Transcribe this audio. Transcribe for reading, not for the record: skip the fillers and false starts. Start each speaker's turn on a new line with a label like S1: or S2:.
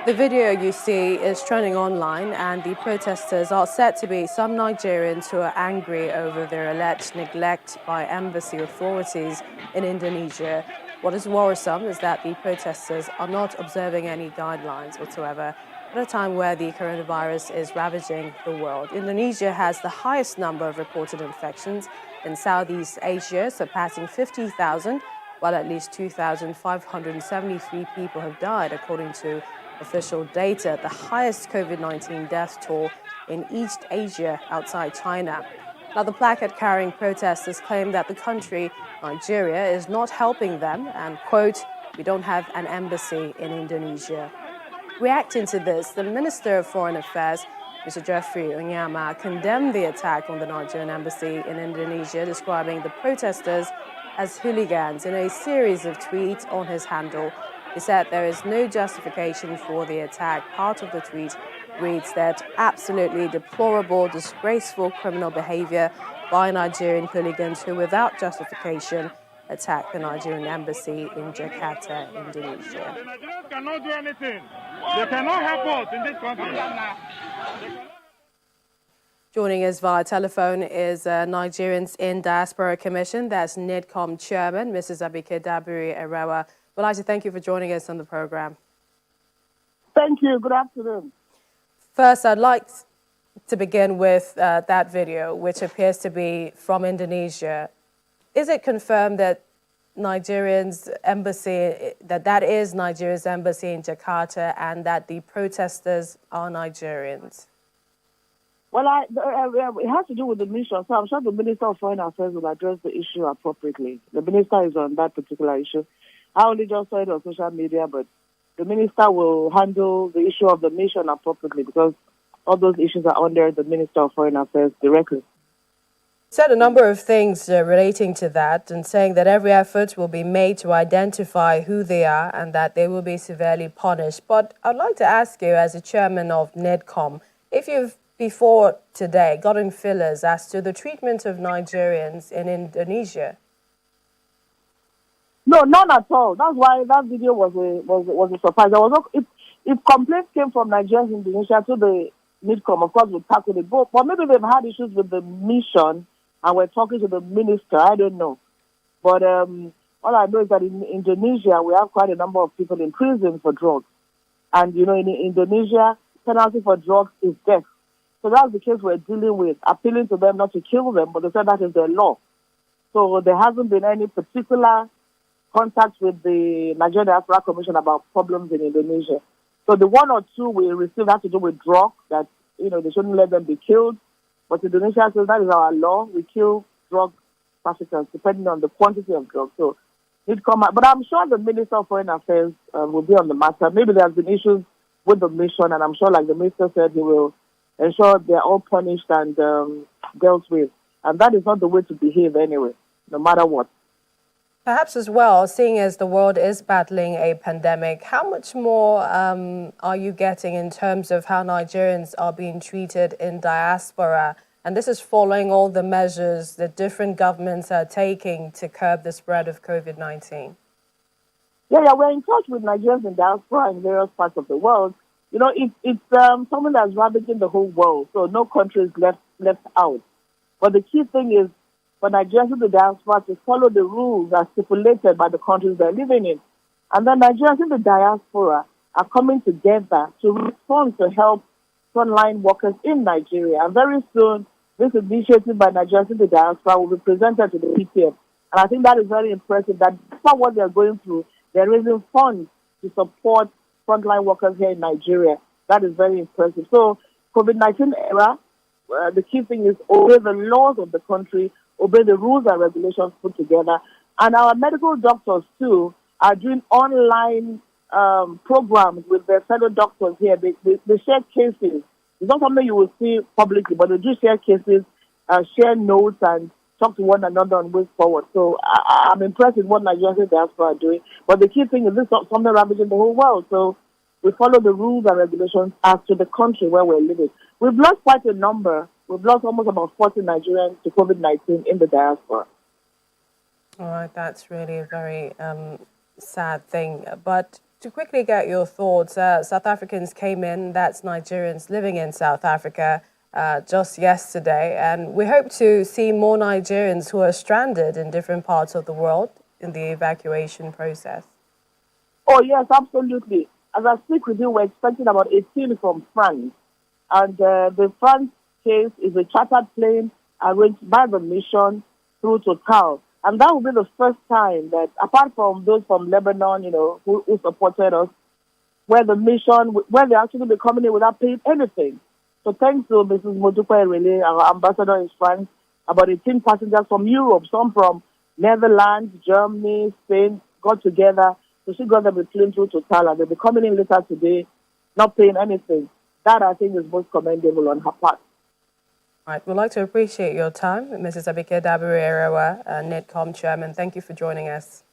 S1: The video you see is trending online, and the protesters are said to be some Nigerians who are angry over their alleged neglect by embassy authorities in Indonesia. What is worrisome is that the protesters are not observing any guidelines whatsoever at a time where the coronavirus is ravaging the world. Indonesia has the highest number of reported infections in Southeast Asia, surpassing 50,000, while at least 2,573 people have died, according to official data, the highest COVID-19 death toll in East Asia outside China. Now, the placard-carrying protesters claim that the country, Nigeria, is not helping them and, quote, "We don't have an embassy in Indonesia." Reacting to this, the Minister of Foreign Affairs, Mr. Jeffrey Onyama, condemned the attack on the Nigerian embassy in Indonesia, describing the protesters as hooligans in a series of tweets on his handle. He said there is no justification for the attack. Part of the tweet reads that absolutely deplorable, disgraceful criminal behavior by Nigerian hooligans who, without justification, attacked the Nigerian embassy in Jakarta, Indonesia.
S2: The Nigerians cannot do anything. They cannot help us in this country.
S1: Joining us via telephone is Nigerians in Diaspora Commission. That's NIDCOM Chairman, Mrs. Dabiri-Erewa. We'd like to thank you for joining us on the program.
S3: Thank you. Good afternoon.
S1: First, I'd like to begin with that video, which appears to be from Indonesia. Is it confirmed that Nigeria's embassy, that is Nigeria's embassy in Jakarta, and that the protesters are Nigerians?
S3: Well, it has to do with the mission, so I'm sure the Minister of Foreign Affairs will address the issue appropriately. The Minister is on that particular issue. I only just saw it on social media, but the Minister will handle the issue of the mission appropriately because all those issues are under the Minister of Foreign Affairs directly.
S1: Said a number of things relating to that and saying that every effort will be made to identify who they are and that they will be severely punished. But I'd like to ask you, as a chairman of NIDCOM, if you've before today gotten fillers as to the treatment of Nigerians in Indonesia.
S3: No, none at all. That's why that video was a surprise. There was no, if complaints came from Nigerians in Indonesia to the NIDCOM, of course, we'll tackle it. But maybe they've had issues with the mission and we're talking to the minister. I don't know. But all I know is that in Indonesia, we have quite a number of people in prison for drugs. And, you know, in Indonesia, penalty for drugs is death. So that's the case we're dealing with, appealing to them not to kill them, but they said that is their law. So there hasn't been any particular contact with the Nigerian Diaspora Commission about problems in Indonesia. So the one or two we received had to do with drugs, that, you know, they shouldn't let them be killed. But Indonesia says that is our law. We kill drug traffickers depending on the quantity of drugs. So it come out. But I'm sure the Minister of Foreign Affairs will be on the matter. Maybe there has been issues with the mission, and I'm sure, like the Minister said, he will ensure they're all punished and dealt with. And that is not the way to behave anyway, no matter what.
S1: Perhaps as well, seeing as the world is battling a pandemic, how much more are you getting in terms of how Nigerians are being treated in diaspora? And this is following all the measures that different governments are taking to curb the spread of COVID-19.
S3: Yeah, we're in touch with Nigerians in diaspora in various parts of the world. You know, it's something that's ravaging the whole world, so no country is left out. But the key thing is for Nigerians in the diaspora to follow the rules as stipulated by the countries they're living in. And then Nigerians in the diaspora are coming together to respond to help frontline workers in Nigeria. And very soon, this initiative by Nigerians in the diaspora will be presented to the PTF. And I think that is very impressive that despite what they're going through, they're raising funds to support frontline workers here in Nigeria. That is very impressive. So, COVID-19 era, the key thing is obey the laws of the country, obey the rules and regulations put together. And our medical doctors, too, are doing online programs with their fellow doctors here. They share cases. It's not something you will see publicly, but they do share cases, share notes, and talk to one another on ways forward. So I'm impressed with what Nigerians in diaspora are doing. But the key thing is this is something ravaging the whole world. So we follow the rules and regulations as to the country where we're living. We've lost quite a number. We've lost almost about 40 Nigerians to COVID-19 in the diaspora.
S1: All right, that's really a very sad thing. But To quickly get your thoughts, South Africans came in, that's Nigerians living in South Africa, just yesterday, and we hope to see more Nigerians who are stranded in different parts of the world in the evacuation process.
S3: Oh, yes, absolutely. As I speak with you, we're expecting about 18 from France. And the France case is a chartered plane arranged by the mission through Total. And that will be the first time that, apart from those from Lebanon, who supported us, where they actually be coming in without paying anything. So thanks to Mrs. Modupe-Erele, our ambassador in France, about 18 passengers from Europe, some from Netherlands, Germany, Spain, got together. So she got them a plane through Total, and they'll be coming in later today, not paying anything. That, I think, is most commendable on her part.
S1: All right, we'd like to appreciate your time, Mrs. Abike Dabiri-Erewa, NETCOM Chairman. Thank you for joining us.